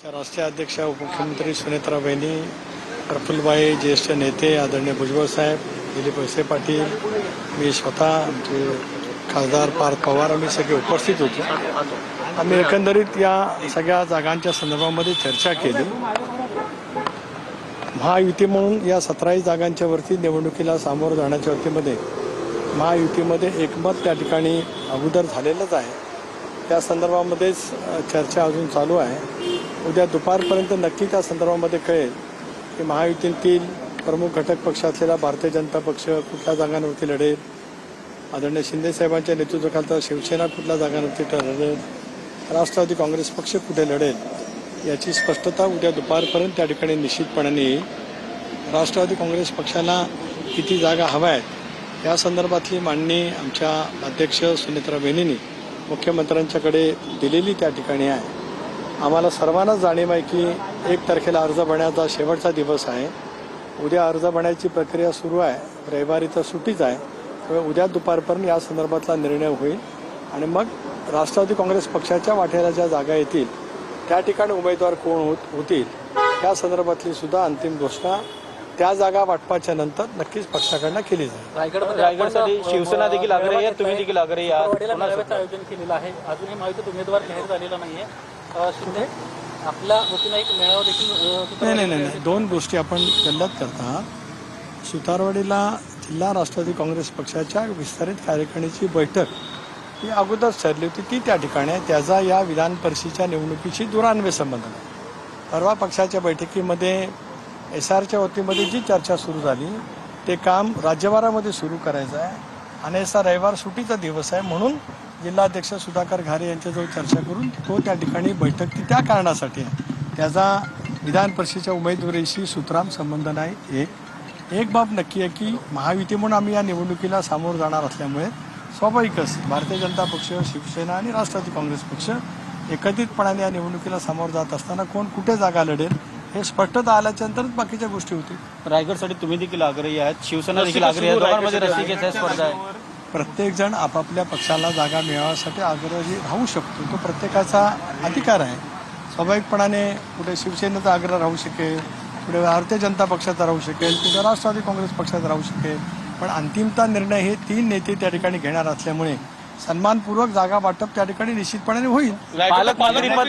राष्ट्रीय अध्यक्ष उपमुख्यमंत्री सुनेत्रा बहिणी, प्रफुल्लभाई, ज्येष्ठ नेते आदरणीय भुजबळ साहेब, दिलीप वळसे पाटील, मी स्वतः, आमचे खासदार पार्थ पवार, आम्ही सगळे उपस्थित होतो. आम्ही एकंदरीत या सगळ्या जागांच्या संदर्भामध्ये चर्चा केली. महायुती म्हणून या 17 जागांच्या वरती निवडणुकीला सामोरं जाण्याच्या वतीमध्ये महायुतीमध्ये एकमत त्या ठिकाणी अगोदर झालेलंच आहे. त्या संदर्भामध्येच चर्चा अजून चालू आहे. उद्या दुपारपर्यंत नक्की त्या संदर्भामध्ये कळेल की महायुतीतील प्रमुख घटक पक्ष असलेला भारतीय जनता पक्ष कुठल्या जागांवरती लढेल, आदरणीय शिंदेसाहेबांच्या नेतृत्वाखालचा शिवसेना कुठल्या जागांवरती लढेल, राष्ट्रवादी काँग्रेस पक्ष कुठे लढेल, याची स्पष्टता उद्या दुपारपर्यंत त्या ठिकाणी निश्चितपणाने येईल. राष्ट्रवादी काँग्रेस पक्षाला किती जागा हव्या आहेत या संदर्भातली मांडणी आमच्या अध्यक्ष सुनेत्रा बहिणींनी मुख्यमंत्र्यांच्याकडे दिलेली त्या ठिकाणी आहे. आम्हाला सर्वांनाच जाणीव आहे की 1 तारखेला अर्ज भरण्याचा शेवटचा दिवस आहे. उद्या अर्ज भरण्याची प्रक्रिया सुरू आहे. रविवारी तर सुट्टीच आहे. त्यामुळे उद्या दुपारपर्यंत या संदर्भातला निर्णय होईल आणि मग राष्ट्रवादी काँग्रेस पक्षाच्या वाट्याला ज्या जागा येतील त्या ठिकाणी उमेदवार कोण होतील त्या संदर्भातली सुद्धा अंतिम घोषणा त्या जागा वाटपाच्या नंतर नक्कीच पक्षाकडनं केली जाईल. रायगडसाठी शिवसेना देखील आग्रही आहे, तुम्ही देखील आग्रही आहात. आयोजन केलेलं आहे. अजूनही माहिती उमेदवार जाहीर झालेला नाहीये. शिंदे आपल्या वतीनं एक मेळावा देखील नाही 2 गोष्टी आपण गल्लत करता. सुतारवाडीला जिल्हा राष्ट्रवादी काँग्रेस पक्षाच्या विस्तारित कार्यकारिणीची बैठक ही अगोदर ठरली होती, ती त्या ठिकाणी आहे. त्याचा या विधान परिषदेच्या निवडणुकीशी दुरान्वय संबंध आहे. परवा पक्षाच्या बैठकीमध्ये SRच्या वतीमध्ये जी चर्चा सुरू झाली ते काम राज्यभरामध्ये सुरू करायचं आहे आणि असा रविवार सुट्टीचा दिवस आहे म्हणून जिल्हाध्यक्ष सुधाकर घारे यांच्याजवळ चर्चा करून तो त्या ठिकाणी बैठक ती त्या कारणासाठी आहे. त्याचा विधान परिषदेच्या उमेदवारीशी सुतराम संबंध नाही. एक बाब नक्की आहे की महायुती म्हणून आम्ही या निवडणुकीला सामोरं जाणार असल्यामुळे स्वाभाविकच भारतीय जनता पक्ष, शिवसेना आणि राष्ट्रवादी काँग्रेस पक्ष एकत्रितपणाने या निवडणुकीला सामोरं जात असताना कोण कुठे जागा लढेल हे स्पष्टता आल्याच्या नंतरच बाकीच्या गोष्टी होतील. रायगडसाठी तुम्ही देखील आग्रही आहात, शिवसेना देखील आग्रही आहे. दोघांमध्ये रस्सीखेच स्पर्धा आहे. प्रत्येक जण आपापल्या पक्षाला जागा मिळवण्यासाठी आग्रही राहू शकतो. तो प्रत्येकाचा अधिकार आहे. स्वाभाविकपणाने कुठे शिवसेनेचा आग्रह राहू शकेल, कुठे भारतीय जनता पक्षाचा राहू शकेल, कुठे राष्ट्रवादी काँग्रेस पक्षाचा राहू शकेल, पण अंतिमता निर्णय हे 3 नेते त्या ठिकाणी घेणार असल्यामुळे सन्मानपूर्वक जागा वाटप त्या ठिकाणी निश्चितपणे होईल. पालकमंत्रीपद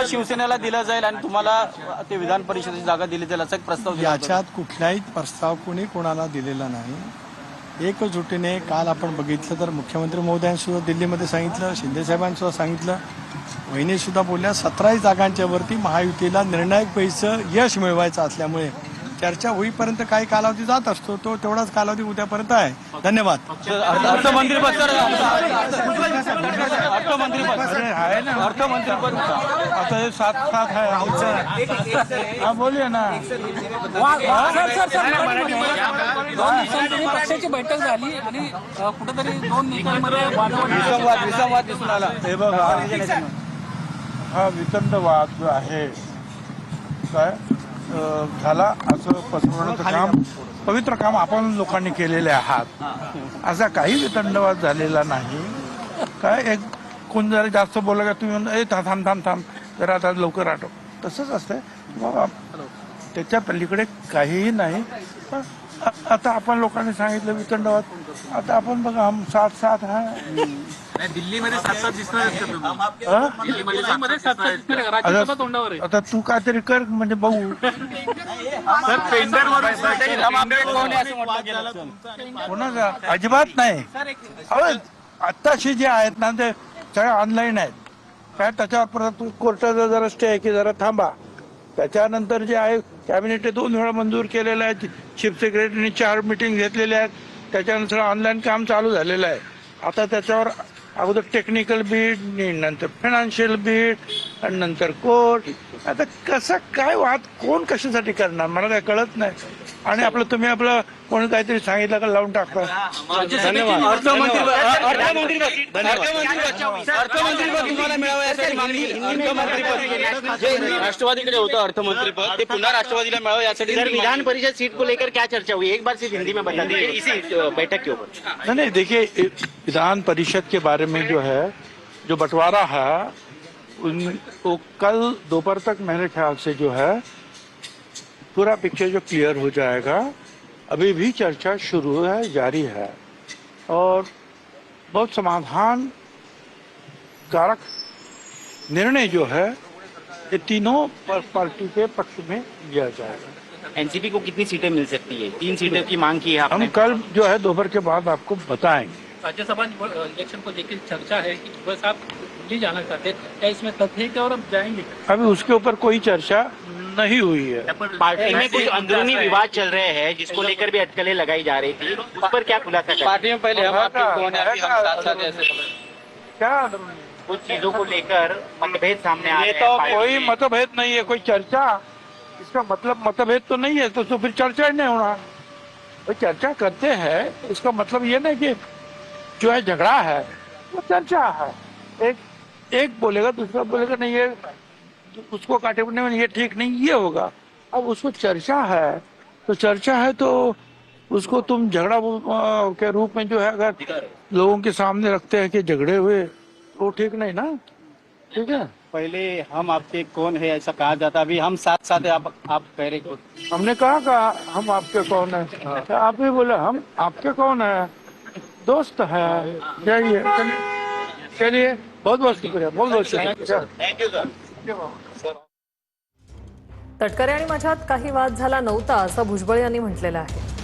शिवसेनेला दिलं जाईल आणि तुम्हाला ते विधान परिषदेची जागा दिली जाईल असा एक प्रस्ताव दिला. याच्यात कुठलाही प्रस्ताव कोणाला दिलेला नाही. एकजुटीने काल आपण बघितलं तर मुख्यमंत्री महोदयांनी सुद्धा दिल्लीमध्ये सांगितलं, शिंदेसाहेबांनी सुद्धा सांगितलं, वहिनी सुद्धा बोलल्या 17 जागांच्या वरती महायुतीला निर्णायक पैसे यश मिळवायचं असल्यामुळे चर्चा होईपर्यंत काही कालावधी जात असतो. तो तेवढाच कालावधी उद्यापर्यंत आहे. धन्यवाद. अर्थमंत्रीपद आता 7-7 आहे आमचं. बोलूया ना. पक्षाची बैठक झाली आणि कुठेतरी 2 नेत्यांमध्ये विसंवाद दिसून आला. हे बघा, हा वितंडवाद जो आहे काय झाला असं पसरवण्याचं काम, पवित्र काम आपण लोकांनी केलेले आहात. असा काही वितंडवाद झालेला नाही. काय एक कोण जरा जास्त बोलला का तुम्ही थांब जरा आता लवकर आठव, तसंच असतंय. त्याच्या पलीकडे काहीही नाही. आता आपण लोकांनी सांगितलं वितंडवाद, आता आपण बघा हम 7-7 आहे. दिल्लीमध्ये 7-7 दिसणार. आता तू काहीतरी कर म्हणजे बघू. कोणाचा अजिबात नाही. आत्ताशी जे आहेत ना ते सगळे ऑनलाईन आहेत. काय त्याच्यावर परत कोर्टाचा जरा स्टे आहे की जरा थांबा. त्याच्यानंतर जे आहे कॅबिनेटने 2 वेळा मंजूर केलेलं आहे. चीफ सेक्रेटरीने 4 मीटिंग घेतलेल्या आहेत. त्याच्यानंतर ऑनलाईन काम चालू झालेलं आहे. आता त्याच्यावर अगोदर टेक्निकल बीट, नंतर फायनान्शियल बीट आणि नंतर कोर्ट. आता कसं काय वाद कोण कशासाठी करणार मला काय कळत नाही. आणि तुम्ही कोणी काहीतरी सांगितलं का लावून टाकता. राष्ट्रवादीकडे होतं अर्थमंत्रीपद, ते पुन्हा राष्ट्रवादीला मिळावं यासाठी. विधान परिषद सीट को लेकर क्या चर्चा हुई, एक बार सिर्फ हिंदी में बता दीजिए इसी बैठक के ऊपर. नहीं देखिए, विधान परिषद के बारे में जो है जो बंटवारा है तो कल दोपहर तक मेरे ख्याल से जो है पूरा पिक्चर जो क्लियर हो जाएगा। अभी भी चर्चा शुरू है, जारी है, और बहुत समाधान कारक निर्णय जो है ये तीनों पार्टी के पक्ष में लिया जाएगा। एनसीपी को कितनी सीटें मिल सकती है? 3 सीटों की मांग की है हम आपने। कल जो है दोपहर के बाद आपको बताएंगे। राज्यसभा इलेक्शन को लेकर चर्चा है कि बस आप दिल्ली जाना चाहते हैं, क्या इसमें तथ्य है कि और अब जाएंगे? अभी उसके ऊपर कोई चर्चा नहीं हुई है। पार्टी में कुछ अंदरूनी विवाद चल रहे हैं जिसको लेकर भी अटकलें लगाई जा रही थी, उस पर क्या खुलासा करें? पार्टी में पहले हम आपके कौन है, अभी हम साथ साथ ऐसे क्या कुछ चीजों को लेकर मतभेद सामने आ रहे हैं। तो पार्टी कोई में। मतभेद नहीं है, कोई चर्चा, इसका मतलब मतभेद तो नहीं है, तो फिर चर्चा ही नहीं होना। कोई चर्चा करते हैं इसका मतलब ये नहीं कि जो है झगड़ा है, वो चर्चा है। एक बोलेगा, दूसरा बोलेगा नहीं ये उसको काटे पड़ने में ये ठीक नहीं, ये होगा। अब उसको चर्चा है तो चर्चा है, तो उसको तुम झगड़ा के रूप में जो है अगर लोगों के सामने रखते हैं कि झगड़े हुए, तो ठीक नहीं ना। ठीक है, पहले हम आपके कौन है ऐसा कहा जाता, अभी हम साथ साथ है, आप कह रहे हो। हमने कहा हम आपके कौन है, आप ही बोले हम आपके कौन है, दोस्त है। चलिए चलिए, बहुत बहुत शुक्रिया, बहुत बहुत शुक्रिया। Thank you sir. तटकरे आणि माझ्यात काही वाद झाला नव्हता असं भुजबळ यांनी म्हटलेलं आहे।